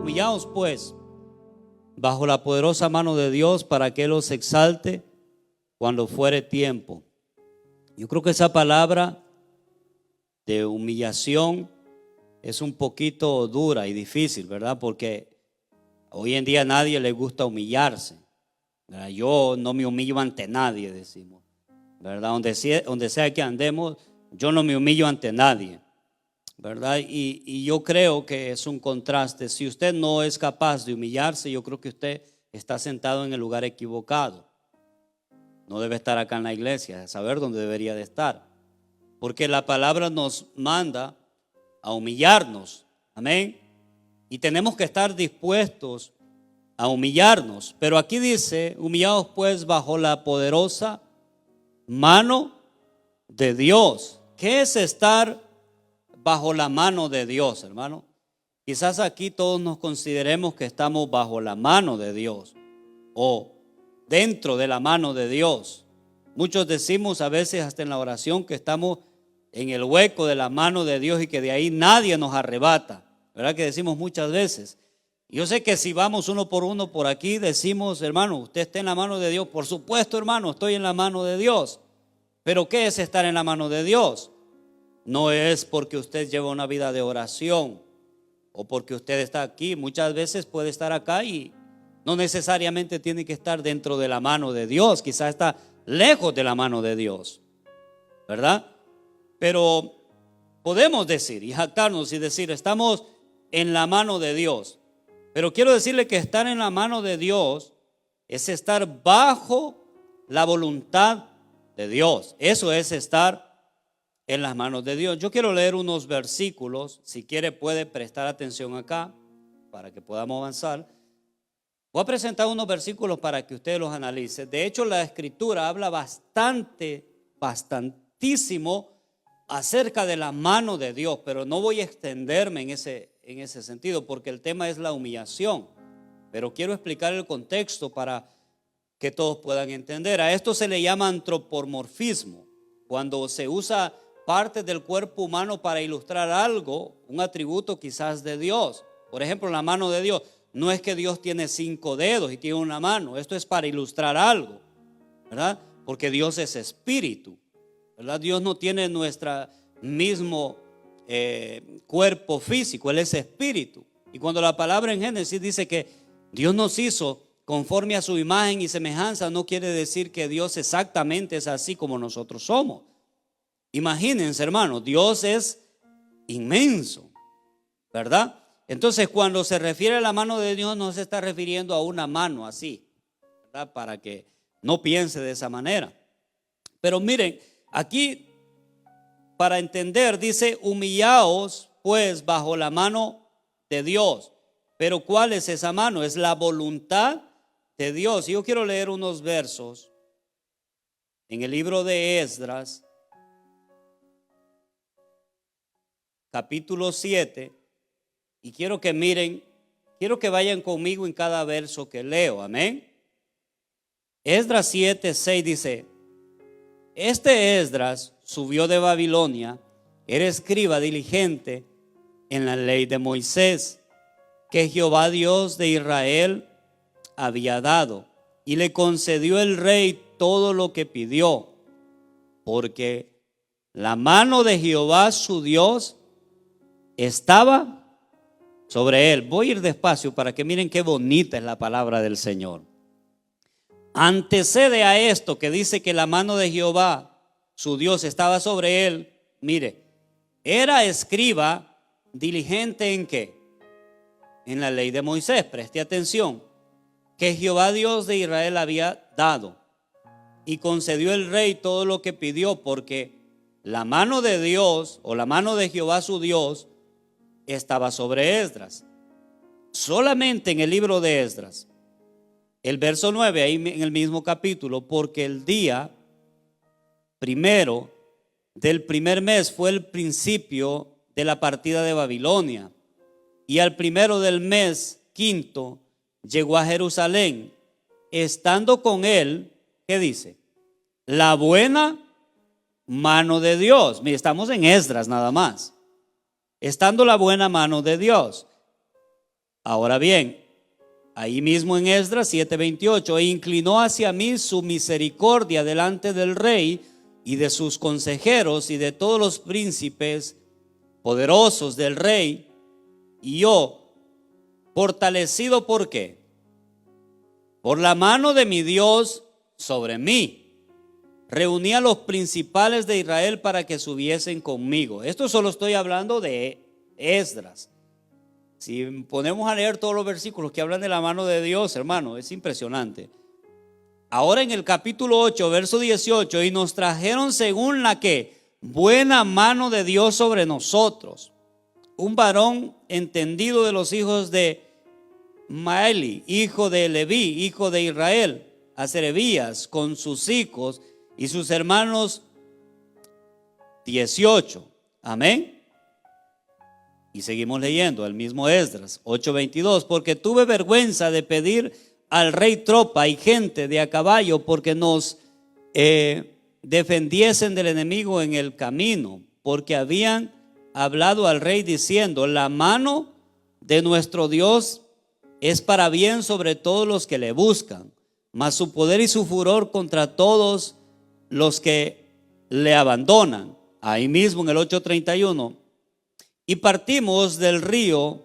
Humillaos pues bajo la poderosa mano de Dios para que Él os exalte cuando fuere tiempo. Yo creo que esa palabra de humillación es un poquito dura y difícil, ¿verdad? Porque hoy en día a nadie le gusta humillarse, ¿verdad? Yo no me humillo ante nadie, decimos, ¿verdad? Donde sea que andemos, yo no me humillo ante nadie, ¿verdad? Y yo creo que es un contraste. Si usted no es capaz de humillarse, yo creo que usted está sentado en el lugar equivocado. No debe estar acá en la iglesia, saber dónde debería de estar. Porque la palabra nos manda a humillarnos, amén. Y tenemos que estar dispuestos a humillarnos. Pero aquí dice, humillaos pues bajo la poderosa mano de Dios. ¿Qué es estar bajo la mano de Dios, hermano? Quizás aquí todos nos consideremos que estamos bajo la mano de Dios o dentro de la mano de Dios. Muchos decimos a veces hasta en la oración que estamos en el hueco de la mano de Dios y que de ahí nadie nos arrebata, ¿verdad? Que decimos muchas veces. Yo sé que si vamos uno por aquí decimos, hermano, usted está en la mano de Dios. Por supuesto, hermano, estoy en la mano de Dios. Pero ¿qué es estar en la mano de Dios? No es porque usted lleva una vida de oración o porque usted está aquí. Muchas veces puede estar acá y no necesariamente tiene que estar dentro de la mano de Dios. Quizás está lejos de la mano de Dios, ¿verdad? Pero podemos decir y jactarnos y decir, estamos en la mano de Dios. Pero quiero decirle que estar en la mano de Dios es estar bajo la voluntad de Dios. Eso es estar en las manos de Dios. Yo quiero leer unos versículos. Si quiere puede prestar atención acá para que podamos avanzar. Voy a presentar unos versículos para que usted los analice. De hecho, la Escritura habla bastantísimo acerca de la mano de Dios, pero no voy a extenderme en ese sentido porque el tema es la humillación. Pero quiero explicar el contexto para que todos puedan entender. A esto se le llama antropomorfismo, cuando se usa partes del cuerpo humano para ilustrar algo, un atributo quizás de Dios. Por ejemplo, la mano de Dios. No es que Dios tiene 5 dedos y tiene una mano. Esto es para ilustrar algo, ¿verdad? Porque Dios es espíritu, ¿verdad? Dios no tiene nuestro mismo cuerpo físico. Él es espíritu. Y cuando la palabra en Génesis dice que Dios nos hizo conforme a su imagen y semejanza, no quiere decir que Dios exactamente es así como nosotros somos. Imagínense, hermanos, Dios es inmenso, ¿verdad? Entonces, cuando se refiere a la mano de Dios, no se está refiriendo a una mano así, ¿verdad? Para que no piense de esa manera. Pero miren, aquí para entender dice, humillaos pues bajo la mano de Dios. Pero ¿cuál es esa mano? Es la voluntad de Dios. Y yo quiero leer unos versos en el libro de Esdras, capítulo 7. Y quiero que miren, quiero que vayan conmigo en cada verso que leo, amén. Esdras 7:6 dice, este Esdras subió de Babilonia, era escriba diligente en la ley de Moisés, que Jehová Dios de Israel había dado, y le concedió el rey todo lo que pidió, porque la mano de Jehová su Dios estaba sobre él. Voy a ir despacio para que miren qué bonita es la palabra del Señor. Antecede a esto que dice que la mano de Jehová, su Dios, estaba sobre él. Mire, era escriba diligente ¿en qué? En la ley de Moisés. Preste atención. Que Jehová Dios de Israel había dado. Y concedió el rey todo lo que pidió, porque la mano de Dios o la mano de Jehová su Dios estaba sobre Esdras. Solamente en el libro de Esdras, el verso 9, ahí en el mismo capítulo, porque el día primero del primer mes fue el principio de la partida de Babilonia, y al primero del mes quinto llegó a Jerusalén, estando con él, ¿qué dice? La buena mano de Dios. Mira, estamos en Esdras nada más. Estando la buena mano de Dios. Ahora bien, ahí mismo en Esdras 7:28, e inclinó hacia mí su misericordia delante del rey y de sus consejeros y de todos los príncipes poderosos del rey, y yo, fortalecido, ¿por qué? Por la mano de mi Dios sobre mí, reuní a los principales de Israel para que subiesen conmigo. Esto solo estoy hablando de Esdras. Si ponemos a leer todos los versículos que hablan de la mano de Dios, hermano, es impresionante. Ahora en el capítulo 8, verso 18, y nos trajeron según la que buena mano de Dios sobre nosotros, un varón entendido de los hijos de Maeli, hijo de Leví, hijo de Israel, a Serebías, con sus hijos y sus hermanos 18. Amén. Y seguimos leyendo el mismo Esdras 8:22, porque tuve vergüenza de pedir al rey tropa y gente de a caballo, porque nos defendiesen del enemigo en el camino, porque habían hablado al rey diciendo, la mano de nuestro Dios es para bien sobre todos los que le buscan, mas su poder y su furor contra todos los que le abandonan. Ahí mismo en el 8:31, y partimos del río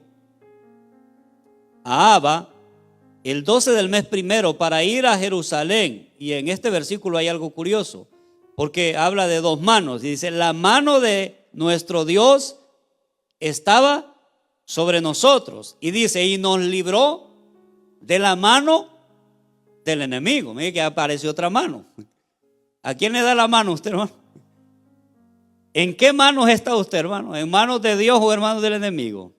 Ahava el 12 del mes primero para ir a Jerusalén. Y en este versículo hay algo curioso, porque habla de dos manos y dice, la mano de nuestro Dios estaba sobre nosotros, y dice, y nos libró de la mano del enemigo. Mire que apareció otra mano. ¿A quién le da la mano usted, hermano? ¿En qué manos está usted, hermano? ¿En manos de Dios o en manos del enemigo?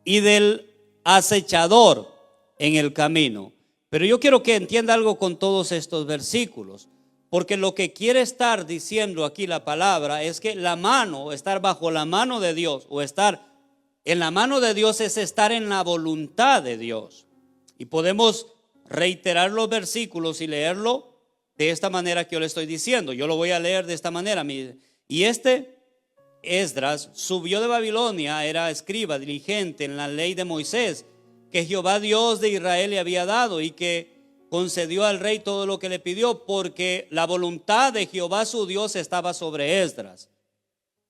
Y del acechador en el camino. Pero yo quiero que entienda algo con todos estos versículos, porque lo que quiere estar diciendo aquí la palabra es que la mano, estar bajo la mano de Dios o estar en la mano de Dios es estar en la voluntad de Dios. Y podemos reiterar los versículos y leerlo de esta manera que yo le estoy diciendo. Yo lo voy a leer de esta manera. Y Esdras subió de Babilonia, era escriba diligente en la ley de Moisés, que Jehová Dios de Israel le había dado, y que concedió al rey todo lo que le pidió, porque la voluntad de Jehová su Dios estaba sobre Esdras.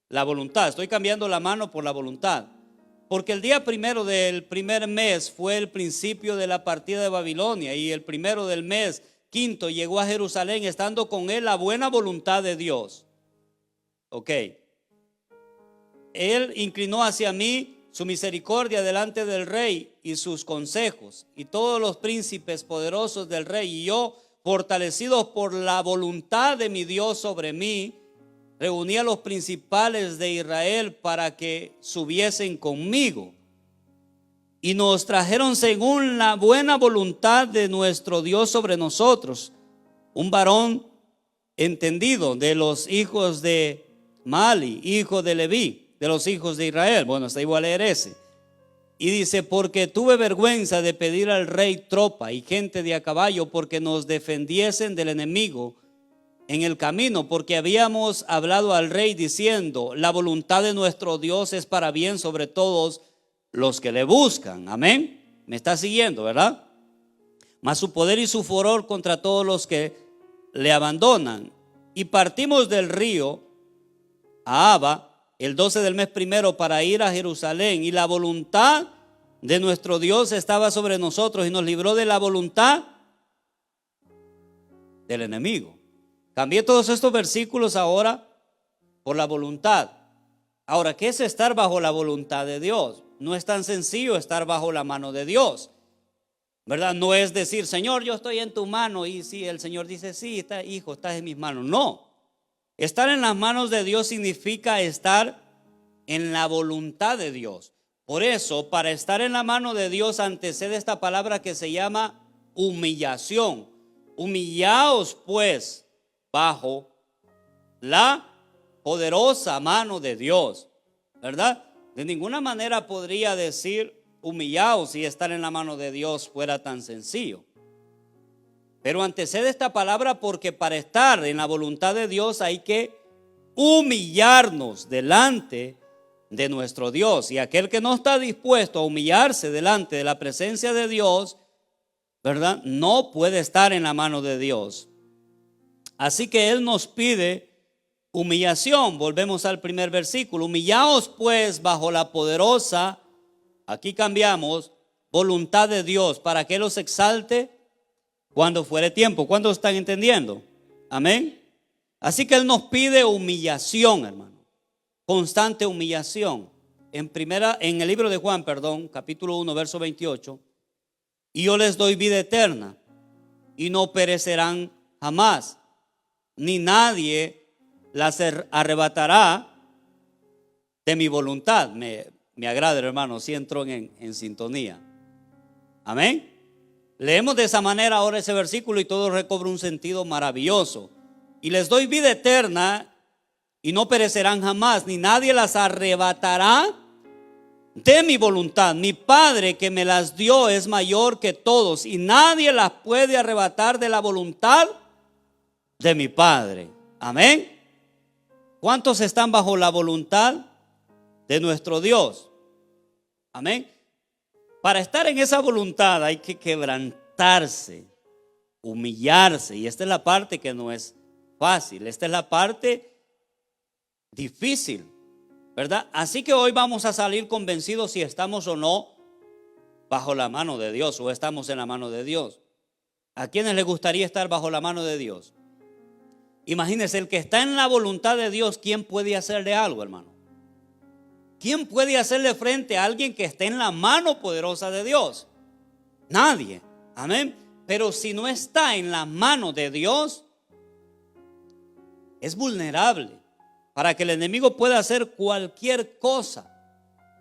La voluntad, estoy cambiando la mano por la voluntad. Porque el día primero del primer mes fue el principio de la partida de Babilonia, y el primero del mes quinto llegó a Jerusalén, estando con él la buena voluntad de Dios. Ok. Él inclinó hacia mí su misericordia delante del rey y sus consejos, y todos los príncipes poderosos del rey, y yo, fortalecidos por la voluntad de mi Dios sobre mí, reuní a los principales de Israel para que subiesen conmigo. Y nos trajeron según la buena voluntad de nuestro Dios sobre nosotros, un varón entendido de los hijos de Mali, hijo de Leví, de los hijos de Israel. Bueno, está igual a leer ese. Y dice, porque tuve vergüenza de pedir al rey tropa y gente de a caballo, porque nos defendiesen del enemigo en el camino, porque habíamos hablado al rey diciendo, la voluntad de nuestro Dios es para bien sobre todos los que le buscan. Amén. Me está siguiendo, ¿verdad? Mas su poder y su furor contra todos los que le abandonan. Y partimos del río Ahava el 12 del mes primero para ir a Jerusalén, y la voluntad de nuestro Dios estaba sobre nosotros, y nos libró de la voluntad del enemigo. Cambié todos estos versículos ahora por la voluntad. Ahora, ¿qué es estar bajo la voluntad de Dios? No es tan sencillo estar bajo la mano de Dios, ¿verdad? No es decir, Señor, yo estoy en tu mano, y si el Señor dice, sí, está, hijo, estás en mis manos. No, estar en las manos de Dios significa estar en la voluntad de Dios. Por eso, para estar en la mano de Dios antecede esta palabra que se llama humillación. Humillaos pues bajo la poderosa mano de Dios, ¿verdad? De ninguna manera podría decir humillaos si estar en la mano de Dios fuera tan sencillo. Pero antecede esta palabra porque para estar en la voluntad de Dios hay que humillarnos delante de nuestro Dios. Y aquel que no está dispuesto a humillarse delante de la presencia de Dios, ¿verdad?, no puede estar en la mano de Dios. Así que Él nos pide humillación. Volvemos al primer versículo. Humillaos pues bajo la poderosa, aquí cambiamos, voluntad de Dios, para que Él os exalte cuando fuere tiempo. ¿Cuántos están entendiendo? Amén. Así que Él nos pide humillación, hermano. Constante humillación. En el libro de Juan, capítulo 1, verso 28. Y yo les doy vida eterna, y no perecerán jamás, ni nadie las arrebatará de mi voluntad. Me agrada, hermano, si entro en sintonía. Amén. Leemos de esa manera ahora ese versículo y todo recobra un sentido maravilloso. Y les doy vida eterna y no perecerán jamás, ni nadie las arrebatará de mi voluntad. Mi Padre que me las dio es mayor que todos y nadie las puede arrebatar de la voluntad de mi Padre. Amén. ¿Cuántos están bajo la voluntad de nuestro Dios? Amén. Para estar en esa voluntad hay que quebrantarse, humillarse. Y esta es la parte que no es fácil. Esta es la parte difícil, ¿verdad? Así que hoy vamos a salir convencidos si estamos o no bajo la mano de Dios o estamos en la mano de Dios. ¿A quiénes les gustaría estar bajo la mano de Dios? Imagínense, el que está en la voluntad de Dios, ¿quién puede hacerle algo, hermano? ¿Quién puede hacerle frente a alguien que esté en la mano poderosa de Dios? Nadie. Amén. Pero si no está en la mano de Dios, es vulnerable para que el enemigo pueda hacer cualquier cosa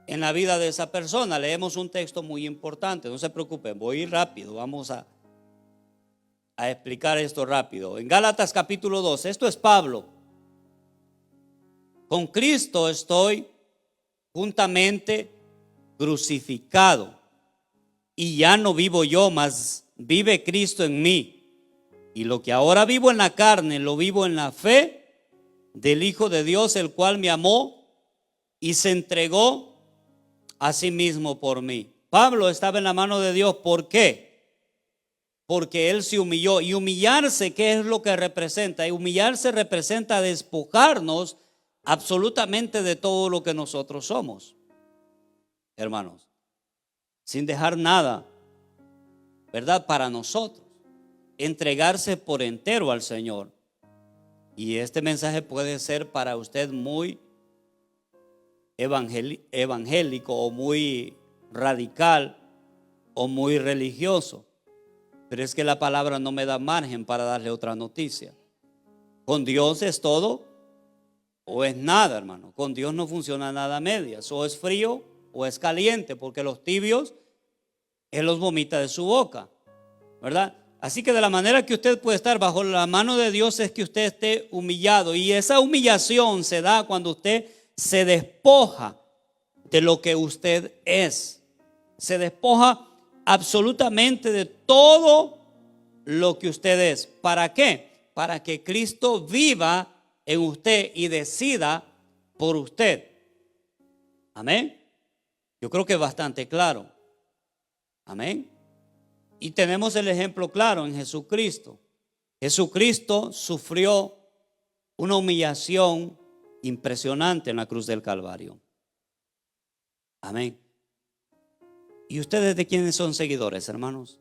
en la vida de esa persona. Leemos un texto muy importante, no se preocupen, voy a ir rápido, vamos a explicar esto rápido. En Gálatas capítulo 2, esto es Pablo. Con Cristo estoy juntamente crucificado, y ya no vivo yo, mas vive Cristo en mí. Y lo que ahora vivo en la carne, lo vivo en la fe del Hijo de Dios, el cual me amó y se entregó a sí mismo por mí. Pablo estaba en la mano de Dios. ¿Por qué? Porque él se humilló. Y humillarse, ¿qué es lo que representa? Y humillarse representa despojarnos absolutamente de todo lo que nosotros somos, hermanos, sin dejar nada, ¿verdad?, para nosotros, entregarse por entero al Señor. Y este mensaje puede ser para usted muy evangélico o muy radical o muy religioso, pero es que la palabra no me da margen para darle otra noticia. Con Dios es todo o es nada, hermano. Con Dios no funciona nada a medias. O es frío o es caliente, porque los tibios Él los vomita de su boca, ¿verdad? Así que de la manera que usted puede estar bajo la mano de Dios es que usted esté humillado. Y esa humillación se da cuando usted se despoja de lo que usted es. Se despoja absolutamente de todo lo que usted es. ¿Para qué? Para que Cristo viva en usted y decida por usted. Amén. Yo creo que es bastante claro. Amén. Y tenemos el ejemplo claro en Jesucristo. Jesucristo sufrió una humillación impresionante en la cruz del Calvario. Amén. ¿Y ustedes de quiénes son seguidores, hermanos?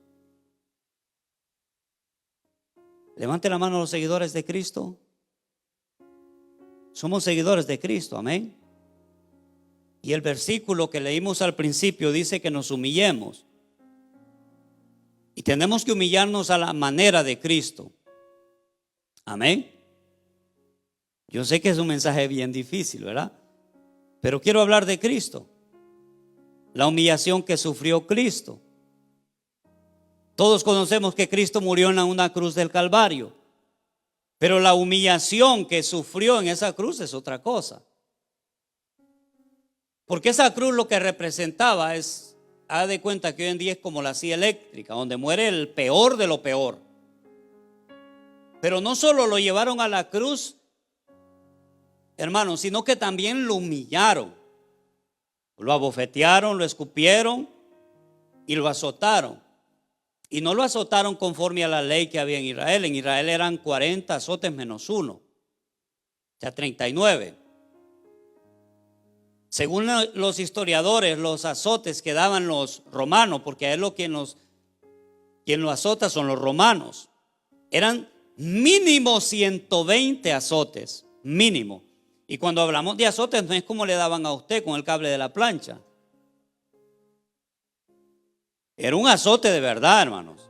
Levante la mano los seguidores de Cristo. Somos seguidores de Cristo, amén. Y el versículo que leímos al principio dice que nos humillemos. Y tenemos que humillarnos a la manera de Cristo. Amén. Yo sé que es un mensaje bien difícil, ¿verdad? Pero quiero hablar de Cristo. La humillación que sufrió Cristo. Todos conocemos que Cristo murió en una cruz del Calvario. Pero la humillación que sufrió en esa cruz es otra cosa. Porque esa cruz lo que representaba es, haz de cuenta que hoy en día es como la silla eléctrica, donde muere el peor de lo peor. Pero no solo lo llevaron a la cruz, hermanos, sino que también lo humillaron. Lo abofetearon, lo escupieron y lo azotaron. Y no lo azotaron conforme a la ley que había en Israel. En Israel eran 40 azotes menos uno, o sea, 39. Según los historiadores, los azotes que daban los romanos, porque a él quien lo azota son los romanos, eran mínimo 120 azotes, mínimo. Y cuando hablamos de azotes, no es como le daban a usted con el cable de la plancha. Era un azote de verdad, hermanos,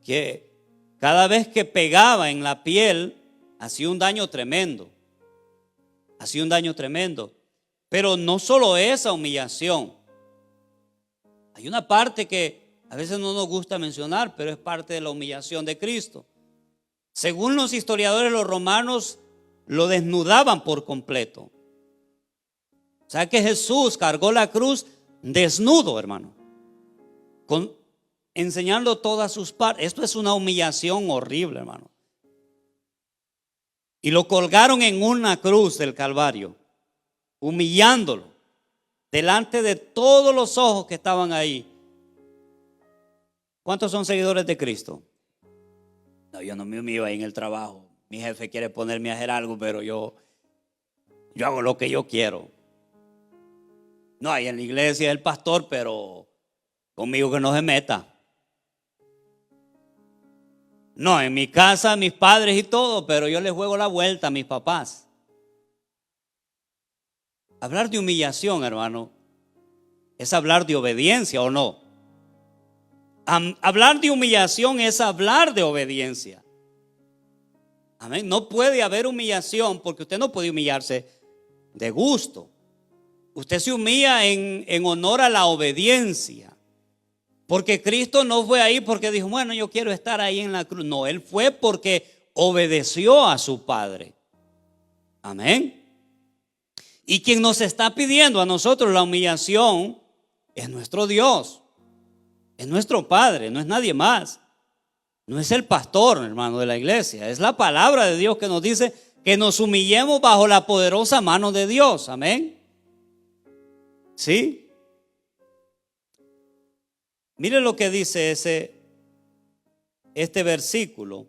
que cada vez que pegaba en la piel, hacía un daño tremendo. Hacía un daño tremendo. Pero no solo esa humillación. Hay una parte que a veces no nos gusta mencionar, pero es parte de la humillación de Cristo. Según los historiadores, los romanos lo desnudaban por completo. O sea que Jesús cargó la cruz desnudo, hermano, enseñando todas sus partes. Esto es una humillación horrible, hermano. Y lo colgaron en una cruz del Calvario, humillándolo delante de todos los ojos que estaban ahí. ¿Cuántos son seguidores de Cristo? No, yo no me humillo ahí en el trabajo. Mi jefe quiere ponerme a hacer algo, pero yo hago lo que yo quiero. No, ahí en la iglesia el pastor, pero conmigo que no se meta. No, en mi casa mis padres y todo, pero yo les juego la vuelta a mis papás. Hablar de humillación, hermano, es hablar de obediencia, ¿o no? Hablar de humillación es hablar de obediencia. Amén. No puede haber humillación porque usted no puede humillarse de gusto. Usted se humilla en honor a la obediencia. Porque Cristo no fue ahí porque dijo, bueno, yo quiero estar ahí en la cruz. No, Él fue porque obedeció a su Padre. Amén. Y quien nos está pidiendo a nosotros la humillación es nuestro Dios. Es nuestro Padre, no es nadie más. No es el pastor, hermano, de la iglesia. Es la palabra de Dios que nos dice que nos humillemos bajo la poderosa mano de Dios. Amén. ¿Sí? Mire lo que dice este versículo.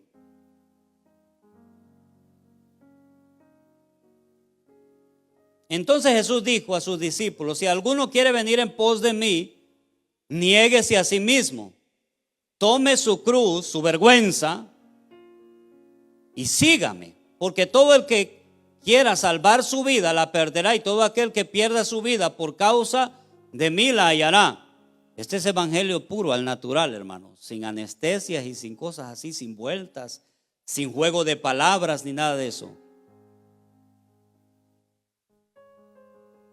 Entonces Jesús dijo a sus discípulos: si alguno quiere venir en pos de mí, niéguese a sí mismo, tome su cruz, su vergüenza, y sígame. Porque todo el que quiera salvar su vida la perderá, y todo aquel que pierda su vida por causa de mí la hallará. Este es evangelio puro al natural, hermano, sin anestesias y sin cosas así, sin vueltas, sin juego de palabras ni nada de eso.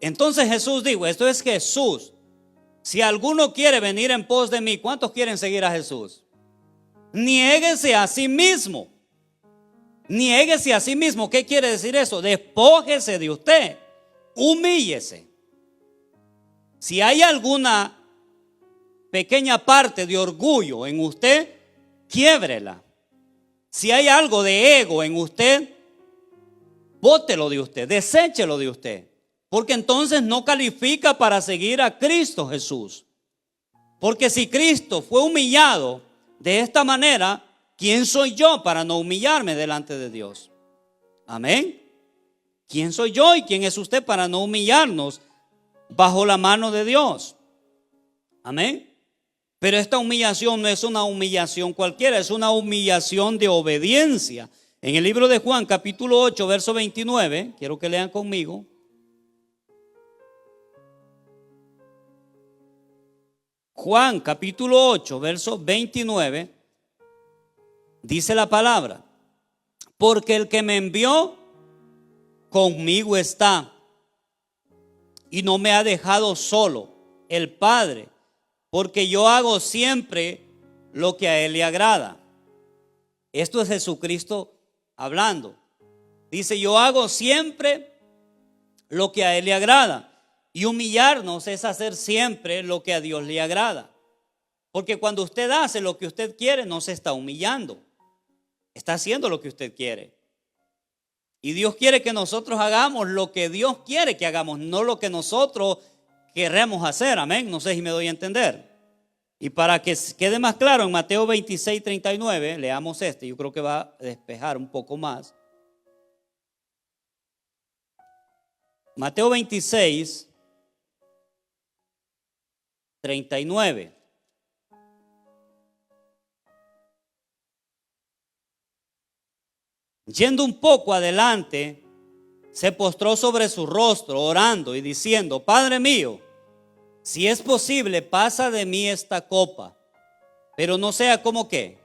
Entonces Jesús dijo, esto es Jesús. Si alguno quiere venir en pos de mí, ¿cuántos quieren seguir a Jesús? Niéguese a sí mismo. Niéguese a sí mismo. ¿Qué quiere decir eso? Despójese de usted. Humíllese. Si hay alguna pequeña parte de orgullo en usted, quiébrela. Si hay algo de ego en usted, bótelo de usted, deséchelo de usted. Porque entonces no califica para seguir a Cristo Jesús. Porque si Cristo fue humillado de esta manera, ¿quién soy yo para no humillarme delante de Dios? Amén. ¿Quién soy yo y quién es usted para no humillarnos bajo la mano de Dios? Amén. Pero esta humillación no es una humillación cualquiera, es una humillación de obediencia. En el libro de Juan, capítulo 8, verso 29, quiero que lean conmigo. Juan capítulo 8, verso 29, dice la palabra: porque el que me envió conmigo está y no me ha dejado solo, el Padre, porque yo hago siempre lo que a Él le agrada. Esto es Jesucristo hablando. Dice, yo hago siempre lo que a Él le agrada. Y humillarnos es hacer siempre lo que a Dios le agrada. Porque cuando usted hace lo que usted quiere, no se está humillando. Está haciendo lo que usted quiere. Y Dios quiere que nosotros hagamos lo que Dios quiere que hagamos, no lo que nosotros queremos hacer. Amén. No sé si me doy a entender. Y para que quede más claro, en Mateo 26, 39, leamos este. Yo creo que va a despejar un poco más. Mateo 26, 39. Yendo un poco adelante, se postró sobre su rostro, orando y diciendo: Padre mío, si es posible, pasa de mí esta copa, pero no sea como qué,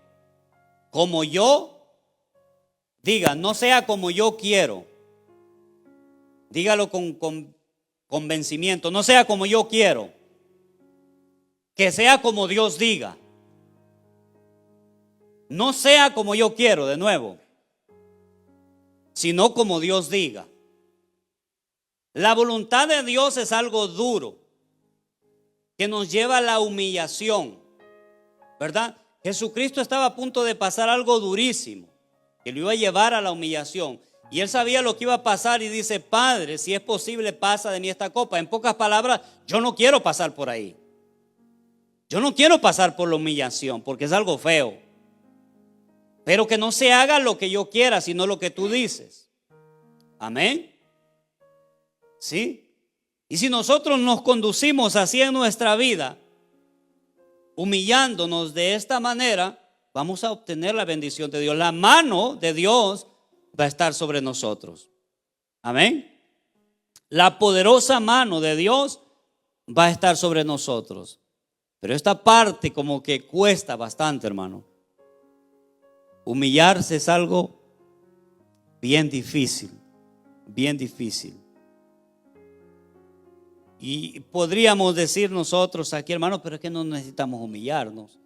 como yo, diga, no sea como yo quiero. Dígalo con convencimiento, no sea como yo quiero, que sea como Dios diga. No sea como yo quiero, de nuevo, sino como Dios diga. La voluntad de Dios es algo duro, que nos lleva a la humillación, ¿verdad? Jesucristo estaba a punto de pasar algo durísimo, que lo iba a llevar a la humillación. Y él sabía lo que iba a pasar y dice: Padre, si es posible, pasa de mí esta copa. En pocas palabras, yo no quiero pasar por ahí. Yo no quiero pasar por la humillación, porque es algo feo. Pero que no se haga lo que yo quiera, sino lo que tú dices. Amén. ¿Sí? Y si nosotros nos conducimos así en nuestra vida, humillándonos de esta manera, vamos a obtener la bendición de Dios. La mano de Dios va a estar sobre nosotros. Amén. La poderosa mano de Dios va a estar sobre nosotros. Pero esta parte como que cuesta bastante, hermano. Humillarse es algo bien difícil, bien difícil. Y podríamos decir nosotros aquí, hermano, pero es que no necesitamos humillarnos.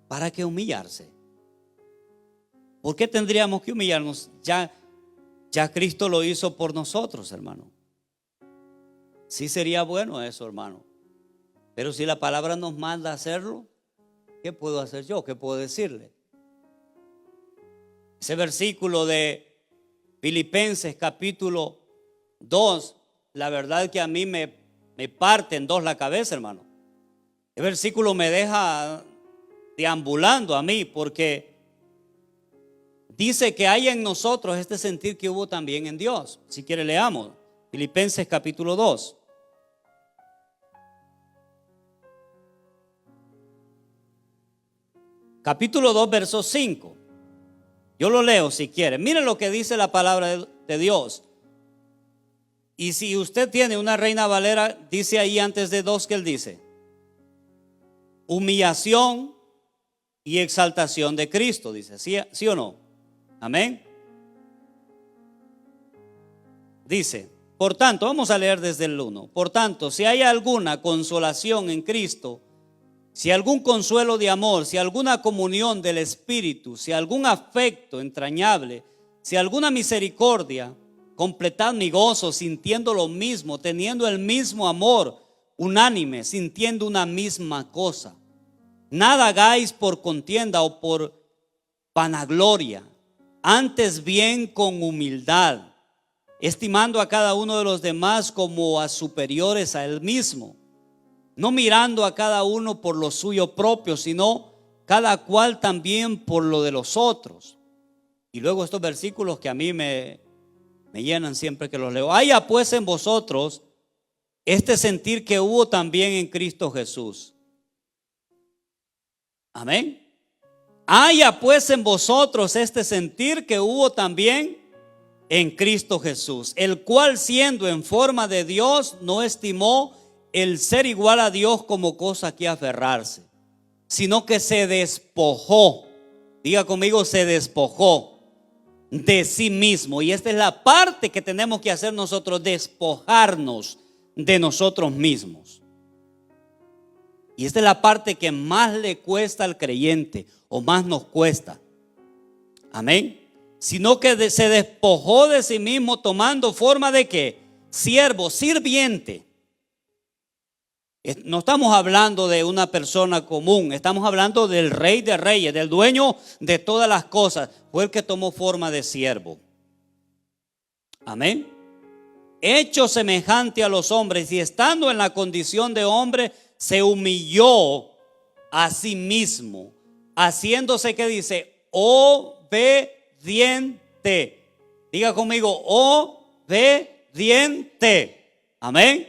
¿Para qué humillarse? ¿Por qué tendríamos que humillarnos? Ya Cristo lo hizo por nosotros, hermano. Sí sería bueno eso, hermano. Pero si la palabra nos manda a hacerlo, ¿qué puedo hacer yo? ¿Qué puedo decirle? Ese versículo de Filipenses capítulo 2, la verdad que a mí me parte en dos la cabeza, hermano. El versículo me deja deambulando a mí, porque dice que hay en nosotros este sentir que hubo también en Dios. Si quiere, leamos Filipenses capítulo 2. Capítulo 2, verso 5. Yo lo leo si quiere. Miren lo que dice la palabra de Dios. Y si usted tiene una Reina Valera, dice ahí antes de 2 que él dice: humillación y exaltación de Cristo. Dice, ¿sí o no? Amén. Dice, por tanto, vamos a leer desde el 1. Por tanto, si hay alguna consolación en Cristo, si algún consuelo de amor, si alguna comunión del Espíritu, si algún afecto entrañable, si alguna misericordia, completad mi gozo sintiendo lo mismo, teniendo el mismo amor, unánime, sintiendo una misma cosa. Nada hagáis por contienda o por vanagloria, antes bien con humildad, estimando a cada uno de los demás como a superiores a él mismo, no mirando a cada uno por lo suyo propio, sino cada cual también por lo de los otros. Y luego estos versículos que a mí me llenan siempre que los leo. Haya pues en vosotros este sentir que hubo también en Cristo Jesús. Amén. Haya pues en vosotros este sentir que hubo también en Cristo Jesús, el cual siendo en forma de Dios no estimó el ser igual a Dios como cosa que aferrarse, sino que se despojó. Diga conmigo, se despojó de sí mismo. Y esta es la parte que tenemos que hacer nosotros: despojarnos de nosotros mismos. Y esta es la parte que más le cuesta al creyente, o más nos cuesta. Amén. Sino que se despojó de sí mismo, tomando forma de ¿qué? Siervo, sirviente. No estamos hablando de una persona común, estamos hablando del Rey de Reyes, del dueño de todas las cosas. Fue el que tomó forma de siervo. Amén. hecho semejante a los hombres y estando en la condición de hombre, se humilló a sí mismo, haciéndose, ¿qué dice? Obediente. Diga conmigo, obediente. Amén.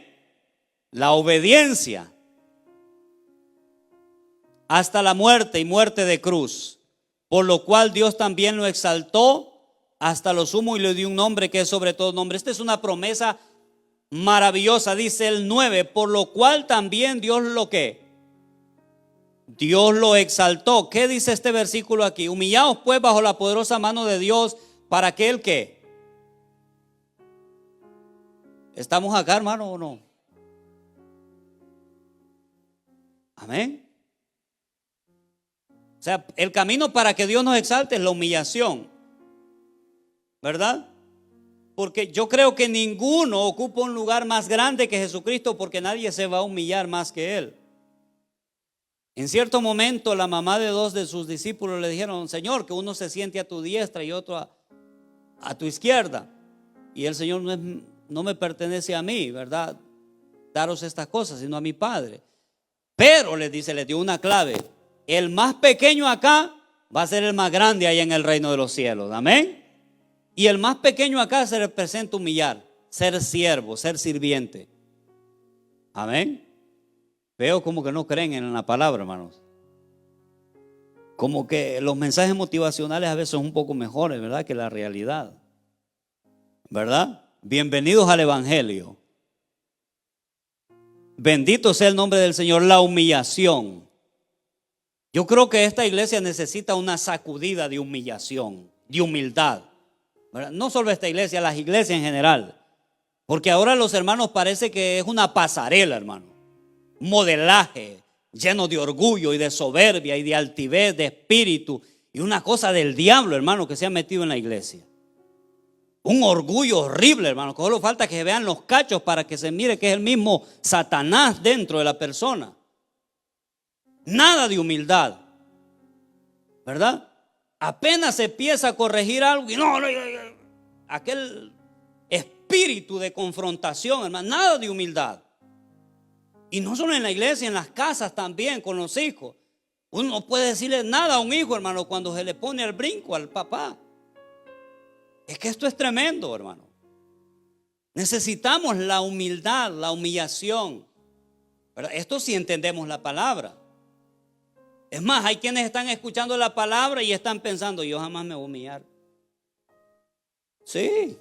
La obediencia hasta la muerte y muerte de cruz, por lo cual Dios también lo exaltó hasta lo sumo y le dio un nombre que es sobre todo nombre. Esta es una promesa maravillosa, dice el 9, por lo cual también Dios lo que Dios lo exaltó. ¿Qué dice este versículo aquí? Humillaos pues bajo la poderosa mano de Dios para que el que ¿estamos acá, hermano, o no? Amén. O sea, el camino para que Dios nos exalte es la humillación, ¿verdad? Porque yo creo que ninguno ocupa un lugar más grande que Jesucristo, porque nadie se va a humillar más que Él. En cierto momento la mamá de dos de sus discípulos le dijeron: Señor, que uno se siente a tu diestra y otro a tu izquierda. Y el Señor no me pertenece a mí, ¿verdad? Daros estas cosas, sino a mi Padre. Pero les dice, les dio una clave: el más pequeño acá va a ser el más grande allá en el reino de los cielos. Amén. Y el más pequeño acá se representa humillar, ser siervo, ser sirviente. Amén. Veo como que no creen en la palabra, hermanos. Como que los mensajes motivacionales a veces son un poco mejores, ¿verdad?, que la realidad, ¿verdad? Bienvenidos al Evangelio. Bendito sea el nombre del Señor. La humillación. Yo creo que esta iglesia necesita una sacudida de humillación, de humildad, ¿verdad? No solo esta iglesia, las iglesias en general. Porque ahora los hermanos parece que es una pasarela, hermano. Modelaje lleno de orgullo y de soberbia y de altivez de espíritu. Y una cosa del diablo, hermano, que se ha metido en la iglesia. Un orgullo horrible, hermano, que solo falta que se vean los cachos para que se mire que es el mismo Satanás dentro de la persona. Nada de humildad, ¿verdad? Apenas se empieza a corregir algo y no, aquel espíritu de confrontación, hermano, nada de humildad. Y no solo en la iglesia, en las casas también, con los hijos. Uno no puede decirle nada a un hijo, hermano, cuando se le pone al brinco al papá. Es que esto es tremendo, hermano. Necesitamos la humildad, la humillación, ¿verdad? Esto sí entendemos la palabra. Es más, hay quienes están escuchando la palabra y están pensando: yo jamás me voy a humillar. Sí.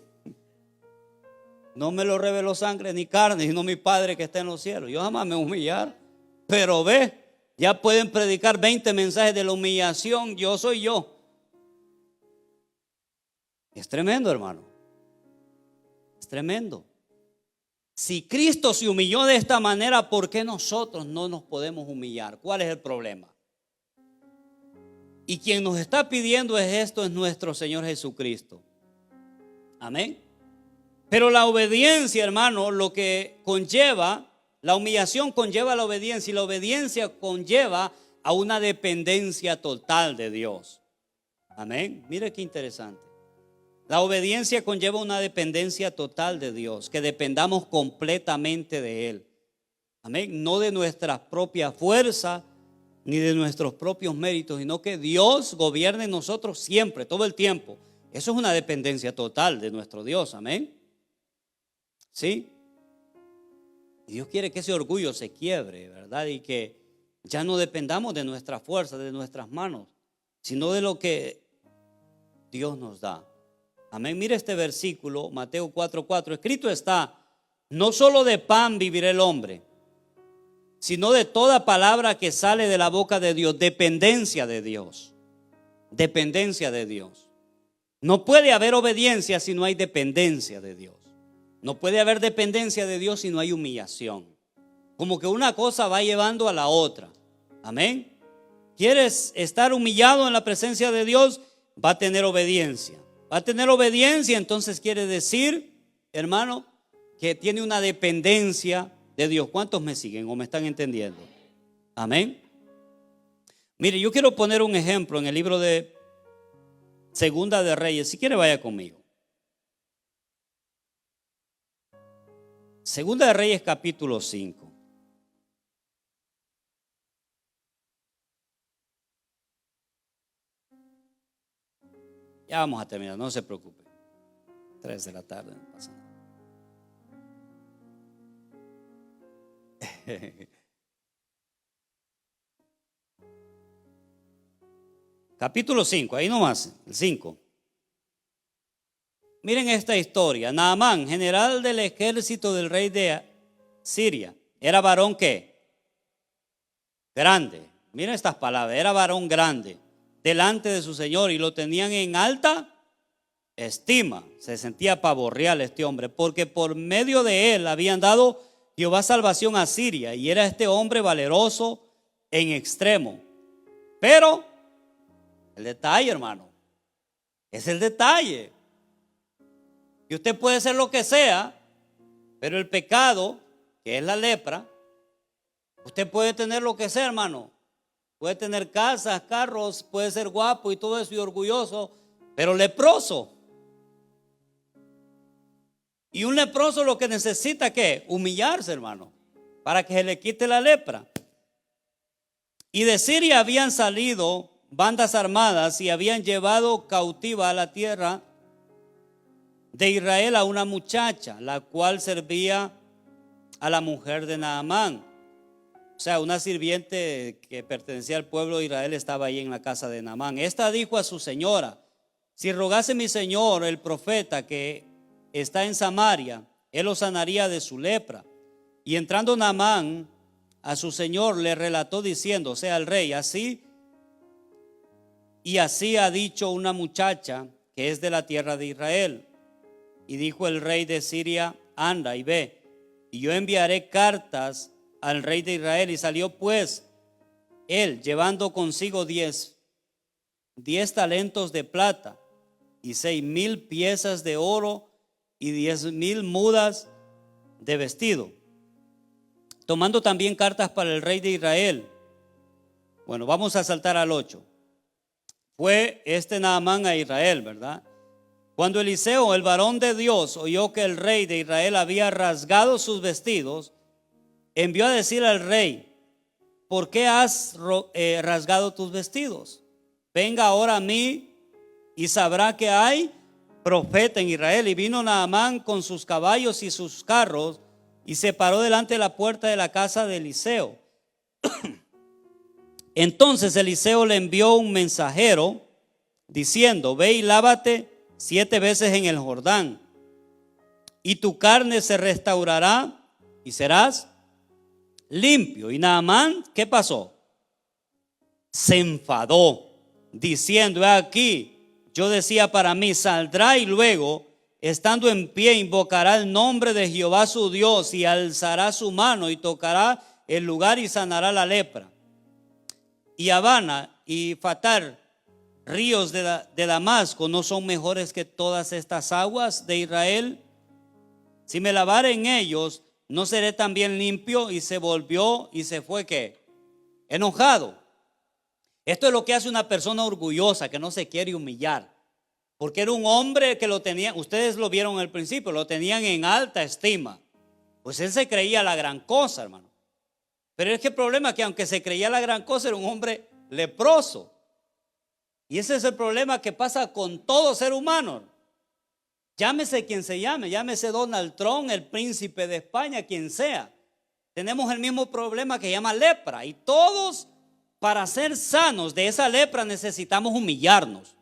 No me lo reveló sangre ni carne, sino mi Padre que está en los cielos. Yo jamás me voy a humillar. Pero ve, ya pueden predicar 20 mensajes de la humillación. Yo soy yo. Es tremendo, hermano. Es tremendo. Si Cristo se humilló de esta manera, ¿por qué nosotros no nos podemos humillar? ¿Cuál es el problema? Y quien nos está pidiendo esto es nuestro Señor Jesucristo. Amén. Pero la obediencia, hermano, lo que conlleva, la humillación conlleva la obediencia, y la obediencia conlleva a una dependencia total de Dios. Amén. Mire qué interesante. La obediencia conlleva una dependencia total de Dios, que dependamos completamente de Él. Amén. No de nuestra propia fuerza ni de nuestros propios méritos, sino que Dios gobierne en nosotros siempre, todo el tiempo. Eso es una dependencia total de nuestro Dios. Amén. ¿Sí? Y Dios quiere que ese orgullo se quiebre, ¿verdad? Y que ya no dependamos de nuestra fuerza, de nuestras manos, sino de lo que Dios nos da. Amén. Mire este versículo, Mateo 4:4. Escrito está: no solo de pan vivirá el hombre, sino de toda palabra que sale de la boca de Dios. Dependencia de Dios. Dependencia de Dios. No puede haber obediencia si no hay dependencia de Dios. No puede haber dependencia de Dios si no hay humillación. Como que una cosa va llevando a la otra. Amén. ¿Quieres estar humillado en la presencia de Dios? Va a tener obediencia. Va a tener obediencia, entonces quiere decir, hermano, que tiene una dependencia de Dios. ¿Cuántos me siguen o me están entendiendo? Amén. Mire, yo quiero poner un ejemplo en el libro de Segunda de Reyes. Si quiere, vaya conmigo. Segunda de Reyes capítulo 5. Ya vamos a terminar, no se preocupe. 3 de la tarde, no pasa nada. Capítulo 5, ahí nomás, el 5. Miren esta historia. Naamán, general del ejército del rey de Siria, era varón ¿qué? Grande. Miren estas palabras, era varón grande delante de su señor y lo tenían en alta estima. Se sentía pavo real este hombre, porque por medio de él habían dado Jehová salvación a Siria, y era este hombre valeroso en extremo. Pero el detalle, hermano, es el detalle. Y usted puede ser lo que sea, pero el pecado, que es la lepra, usted puede tener lo que sea, hermano. Puede tener casas, carros, puede ser guapo y todo eso y orgulloso, pero leproso. Y un leproso lo que necesita, ¿qué? Humillarse, hermano, para que se le quite la lepra. Y de Siria habían salido bandas armadas y habían llevado cautiva a la tierra de Israel a una muchacha, la cual servía a la mujer de Naamán. O sea, una sirviente que pertenecía al pueblo de Israel estaba ahí en la casa de Naamán. Esta dijo a su señora: si rogase mi señor el profeta que está en Samaria, él lo sanaría de su lepra. Y entrando Naamán a su señor le relató diciendo, o sea, al rey, así ha dicho una muchacha que es de la tierra de Israel. Y dijo el rey de Siria: anda y ve, y yo enviaré cartas al rey de Israel. Y salió pues él llevando consigo 10 talentos de plata y 6,000 piezas de oro y 10,000 mudas de vestido, tomando también cartas para el rey de Israel. Bueno, vamos a saltar al 8. Fue Naamán a Israel, ¿verdad? Cuando Eliseo, el varón de Dios, oyó que el rey de Israel había rasgado sus vestidos, envió a decir al rey: ¿por qué has rasgado tus vestidos? Venga ahora a mí y sabrá que hay profeta en Israel. Y vino Naamán con sus caballos y sus carros y se paró delante de la puerta de la casa de Eliseo. Entonces Eliseo le envió un mensajero diciendo: ve y lávate 7 veces en el Jordán, y tu carne se restaurará y serás limpio. Y Naamán, ¿qué pasó? Se enfadó, diciendo: he aquí, yo decía para mí, saldrá y luego, estando en pie, invocará el nombre de Jehová su Dios y alzará su mano y tocará el lugar y sanará la lepra. Y Habana y Fatar, ríos de Damasco, ¿no son mejores que todas estas aguas de Israel? Si me lavare en ellos, ¿no seré también limpio? Y se volvió y se fue, ¿qué? Enojado. Esto es lo que hace una persona orgullosa, que no se quiere humillar, porque era un hombre que lo tenía, ustedes lo vieron al principio, lo tenían en alta estima. Pues él se creía la gran cosa, hermano. Pero es que el problema es que aunque se creía la gran cosa, era un hombre leproso. Y ese es el problema que pasa con todo ser humano. Llámese quien se llame, llámese Donald Trump, el príncipe de España, quien sea. Tenemos el mismo problema que llama lepra. Y todos, para ser sanos de esa lepra, necesitamos humillarnos.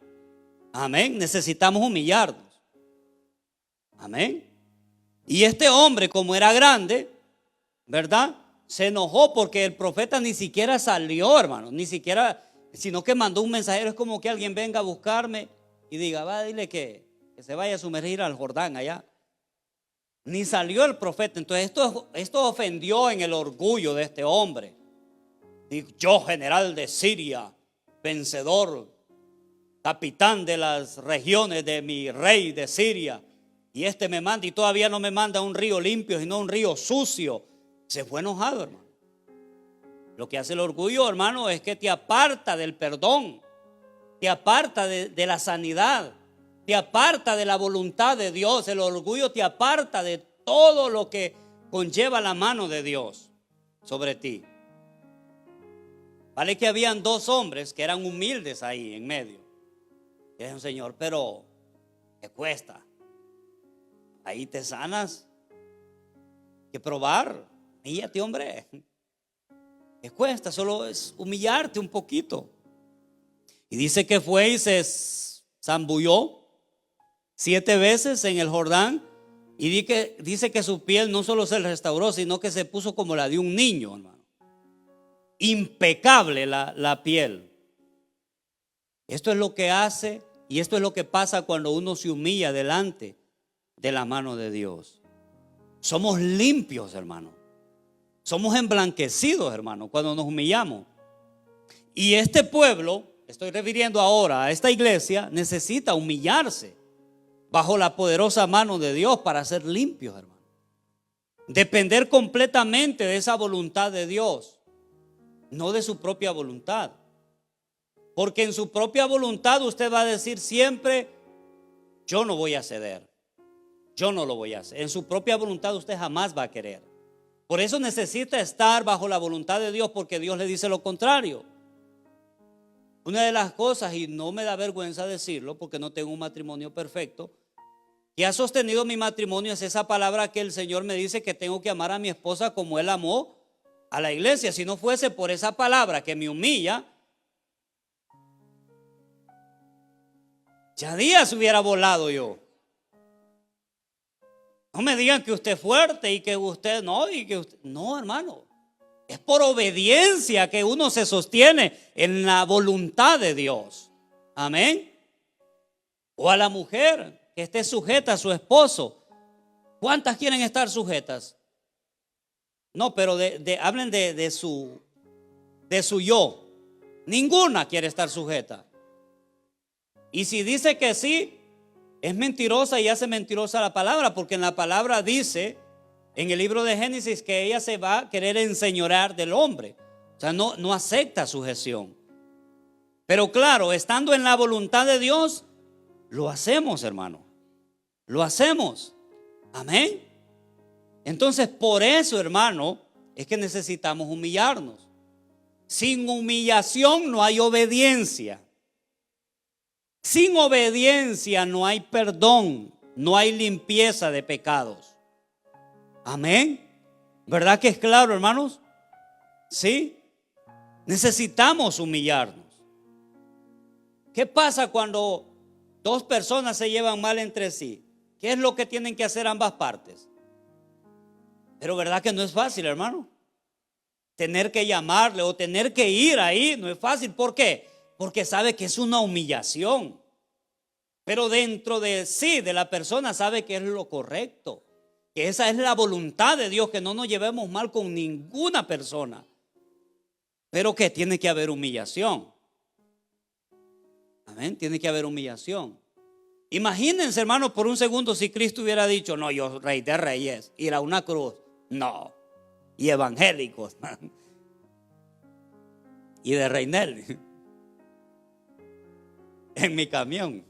Amén, necesitamos humillarnos. Amén. Y este hombre, como era grande, ¿verdad?, se enojó porque el profeta ni siquiera salió, hermano, ni siquiera, sino que mandó un mensajero. Es como que alguien venga a buscarme y diga: va, dile que se vaya a sumergir al Jordán allá. Ni salió el profeta. Entonces esto ofendió en el orgullo de este hombre. Dijo: yo, general de Siria, vencedor, capitán de las regiones de mi rey de Siria, y me manda, y todavía no me manda un río limpio, sino un río sucio. Se fue enojado, hermano. Lo que hace el orgullo, hermano, es que te aparta del perdón, te aparta de la sanidad, te aparta de la voluntad de Dios. El orgullo te aparta de todo lo que conlleva la mano de Dios sobre ti. Vale que habían dos hombres que eran humildes ahí en medio. Y dijeron, Señor, pero ¿qué cuesta? Ahí te sanas. Que probar. Humíllate, hombre. ¿Qué cuesta? Solo es humillarte un poquito. Y dice que fue y se zambulló 7 veces en el Jordán. Y dice que su piel no solo se restauró, sino que se puso como la de un niño, hermano. Impecable la piel. Esto es lo que hace y esto es lo que pasa cuando uno se humilla delante de la mano de Dios. Somos limpios, hermano. Somos emblanquecidos, hermano, cuando nos humillamos. Y este pueblo, estoy refiriendo ahora a esta iglesia, necesita humillarse bajo la poderosa mano de Dios para ser limpios, hermano. Depender completamente de esa voluntad de Dios, no de su propia voluntad. Porque en su propia voluntad usted va a decir siempre, yo no voy a ceder, yo no lo voy a hacer. En su propia voluntad usted jamás va a querer. Por eso necesita estar bajo la voluntad de Dios, porque Dios le dice lo contrario. Una de las cosas, y no me da vergüenza decirlo porque no tengo un matrimonio perfecto, que ha sostenido mi matrimonio es esa palabra que el Señor me dice que tengo que amar a mi esposa como Él amó a la iglesia. Si no fuese por esa palabra que me humilla, ya días hubiera volado yo. No me digan que usted es fuerte y que usted no, no, hermano. Es por obediencia que uno se sostiene en la voluntad de Dios. Amén. O a la mujer que esté sujeta a su esposo. ¿Cuántas quieren estar sujetas? No, pero hablen de su yo. Ninguna quiere estar sujeta. Y si dice que sí, es mentirosa y hace mentirosa la palabra, porque en la palabra dice, en el libro de Génesis, que ella se va a querer enseñorear del hombre. O sea, no acepta sujeción. Pero claro, estando en la voluntad de Dios, lo hacemos, hermano. Lo hacemos. Amén. Entonces, por eso, hermano, es que necesitamos humillarnos. Sin humillación no hay obediencia. Sin obediencia no hay perdón, no hay limpieza de pecados. Amén. ¿Verdad que es claro, hermanos? Sí. Necesitamos humillarnos. ¿Qué pasa cuando dos personas se llevan mal entre sí? ¿Qué es lo que tienen que hacer ambas partes? Pero ¿verdad que no es fácil, hermano? Tener que llamarle o tener que ir ahí no es fácil. ¿Por qué? Porque sabe que es una humillación. Pero dentro de sí, de la persona, sabe que es lo correcto. Que esa es la voluntad de Dios, que no nos llevemos mal con ninguna persona. Pero que tiene que haber humillación. Amén, tiene que haber humillación. Imagínense, hermanos, por un segundo si Cristo hubiera dicho, no, yo rey de reyes, ir a una cruz. No. Y evangélicos. Y de Reinel. En mi camión.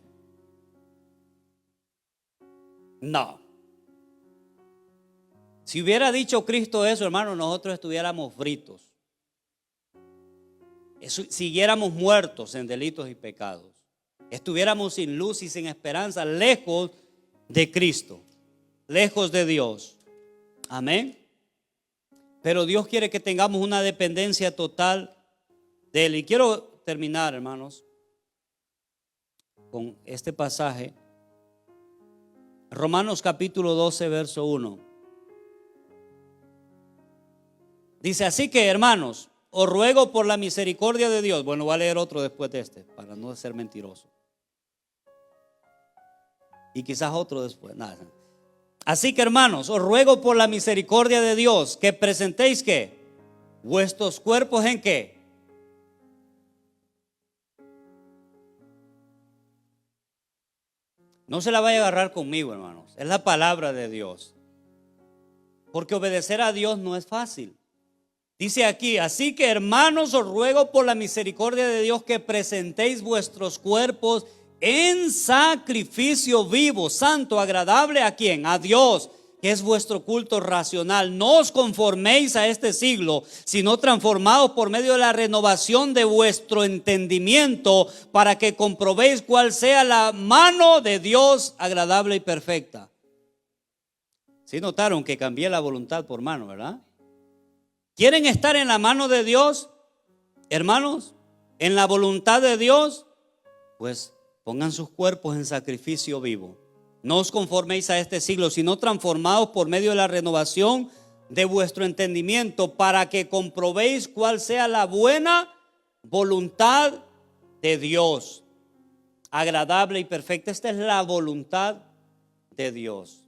No. Si hubiera dicho Cristo eso, hermano, nosotros estuviéramos fritos. Siguiéramos muertos en delitos y pecados. Estuviéramos sin luz y sin esperanza, lejos de Cristo, lejos de Dios. Amén. Pero Dios quiere que tengamos una dependencia total de Él. Y quiero terminar, hermanos, con este pasaje. Romanos capítulo 12, verso 1. Dice, así que, hermanos, os ruego por la misericordia de Dios. Bueno, voy a leer otro después de este, para no ser mentiroso. Y quizás otro después. Nada. Así que, hermanos, os ruego por la misericordia de Dios que presentéis ¿qué? Vuestros cuerpos ¿en qué? No se la vaya a agarrar conmigo, hermanos. Es la palabra de Dios. Porque obedecer a Dios no es fácil. Dice aquí, así que, hermanos, os ruego por la misericordia de Dios que presentéis vuestros cuerpos en sacrificio vivo, santo, agradable ¿a quién? A Dios, que es vuestro culto racional. No os conforméis a este siglo, sino transformaos por medio de la renovación de vuestro entendimiento, para que comprobéis cuál sea la mano de Dios agradable y perfecta. ¿Sí notaron que cambié la voluntad por mano, verdad? ¿Quieren estar en la mano de Dios, hermanos? ¿En la voluntad de Dios? Pues pongan sus cuerpos en sacrificio vivo. No os conforméis a este siglo, sino transformaos por medio de la renovación de vuestro entendimiento, para que comprobéis cuál sea la buena voluntad de Dios, agradable y perfecta. Esta es la voluntad de Dios.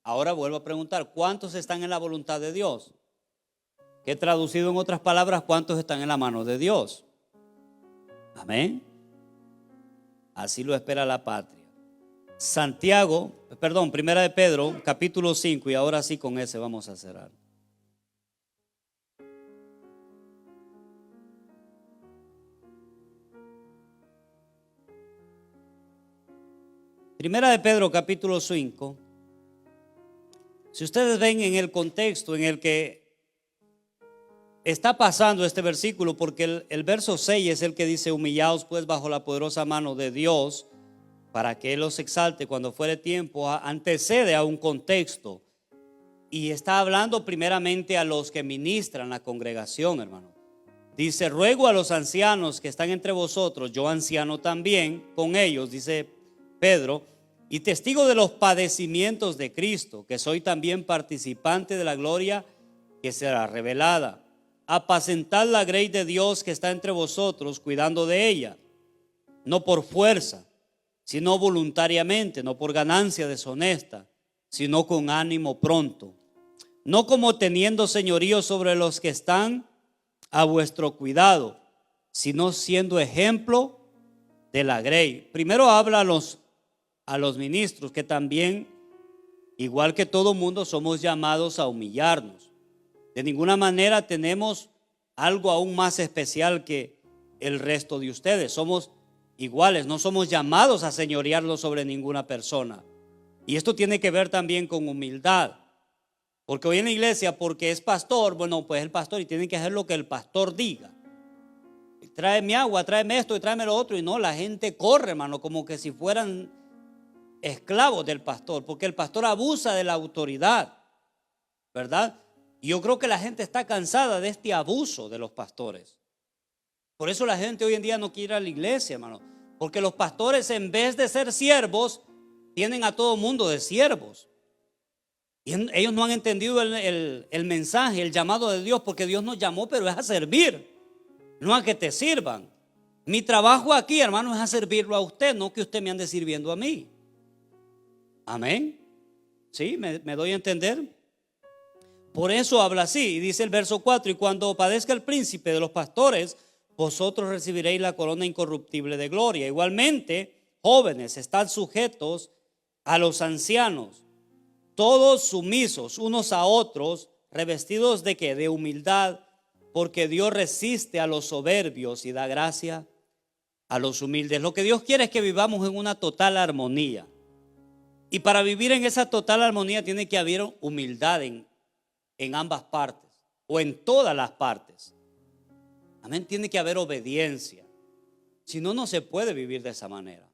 Ahora vuelvo a preguntar, ¿cuántos están en la voluntad de Dios? Que traducido en otras palabras, ¿cuántos están en la mano de Dios? Amén. Así lo espera la patria. Primera de Pedro, capítulo 5, y ahora sí con ese vamos a cerrar. Primera de Pedro, capítulo 5. Si ustedes ven en el contexto en el que está pasando este versículo, porque el verso 6 es el que dice: humillaos pues bajo la poderosa mano de Dios, para que Él los exalte cuando fuere tiempo. Antecede a un contexto y está hablando primeramente a los que ministran la congregación, hermano. Dice: ruego a los ancianos que están entre vosotros, yo anciano también con ellos, dice Pedro, y testigo de los padecimientos de Cristo, que soy también participante de la gloria que será revelada. Apacentad la grey de Dios que está entre vosotros, cuidando de ella, no por fuerza, sino voluntariamente, no por ganancia deshonesta, sino con ánimo pronto, no como teniendo señorío sobre los que están a vuestro cuidado, sino siendo ejemplo de la grey. Primero habla a los ministros, que también, igual que todo mundo, somos llamados a humillarnos. De ninguna manera tenemos algo aún más especial que el resto de ustedes. Somos iguales, no somos llamados a señorearlo sobre ninguna persona. Y esto tiene que ver también con humildad. Porque hoy en la iglesia, porque es pastor, bueno, pues el pastor y tiene que hacer lo que el pastor diga. Tráeme agua, tráeme esto y tráeme lo otro. Y no, la gente corre, hermano, como que si fueran esclavos del pastor, porque el pastor abusa de la autoridad, ¿verdad? Y yo creo que la gente está cansada de este abuso de los pastores. Por eso la gente hoy en día no quiere ir a la iglesia, hermano, porque los pastores, en vez de ser siervos, tienen a todo mundo de siervos. Y ellos no han entendido el mensaje, el llamado de Dios, porque Dios nos llamó, pero es a servir, no a que te sirvan. Mi trabajo aquí, hermano, es a servirlo a usted, no que usted me ande sirviendo a mí. Amén. ¿Sí? ¿Me doy a entender? Por eso habla así, y dice el verso 4: y cuando padezca el príncipe de los pastores, vosotros recibiréis la corona incorruptible de gloria. Igualmente, jóvenes, estad sujetos a los ancianos, todos sumisos unos a otros, revestidos de ¿qué? De humildad, porque Dios resiste a los soberbios y da gracia a los humildes. Lo que Dios quiere es que vivamos en una total armonía. Y para vivir en esa total armonía tiene que haber humildad en ambas partes, o en todas las partes. Amén. Tiene que haber obediencia. Si no, no se puede vivir de esa manera.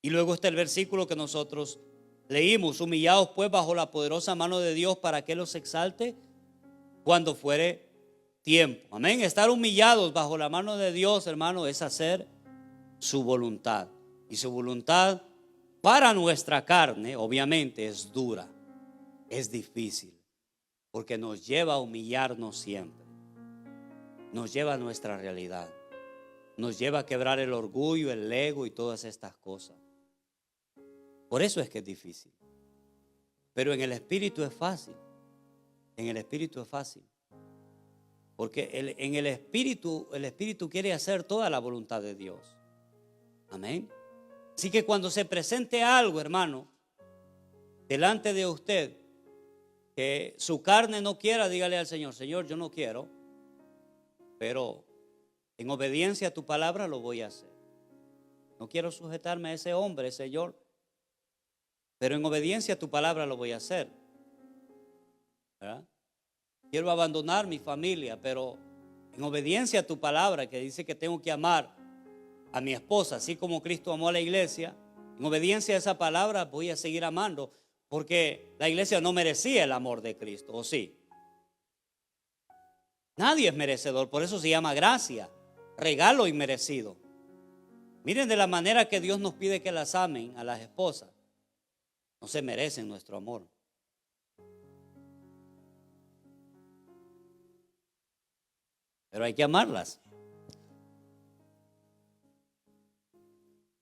Y luego está el versículo que nosotros leímos: humillaos pues bajo la poderosa mano de Dios, para que los exalte cuando fuere tiempo. Amén. Estar humillados bajo la mano de Dios, hermano, es hacer su voluntad. Y su voluntad para nuestra carne, obviamente, es dura, es difícil, porque nos lleva a humillarnos siempre. Nos lleva a nuestra realidad. Nos lleva a quebrar el orgullo, el ego y todas estas cosas. Por eso es que es difícil. Pero en el espíritu es fácil. En el espíritu es fácil. Porque en el espíritu quiere hacer toda la voluntad de Dios. Amén. Así que cuando se presente algo, hermano, delante de usted, que su carne no quiera, dígale al Señor: Señor, yo no quiero, pero en obediencia a tu palabra lo voy a hacer. No quiero sujetarme a ese hombre, Señor, pero en obediencia a tu palabra lo voy a hacer. ¿verdad? Quiero abandonar mi familia, pero en obediencia a tu palabra que dice que tengo que amar a mi esposa, así como Cristo amó a la iglesia, en obediencia a esa palabra voy a seguir amando, porque la iglesia no merecía el amor de Cristo, ¿o sí? Nadie es merecedor, por eso se llama gracia, regalo inmerecido. Miren de la manera que Dios nos pide que las amen a las esposas. No se merecen nuestro amor. Pero hay que amarlas.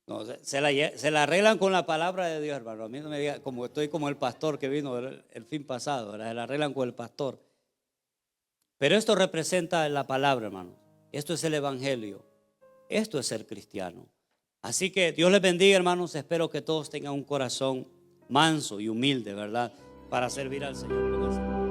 No, se la arreglan con la palabra de Dios, hermano. A mí no me diga, como estoy como el pastor que vino el fin pasado, ¿verdad? Se la arreglan con el pastor. Pero esto representa la palabra, hermano. Esto es el evangelio. Esto es ser cristiano. Así que Dios les bendiga, hermanos. Espero que todos tengan un corazón manso y humilde, ¿verdad? Para servir al Señor.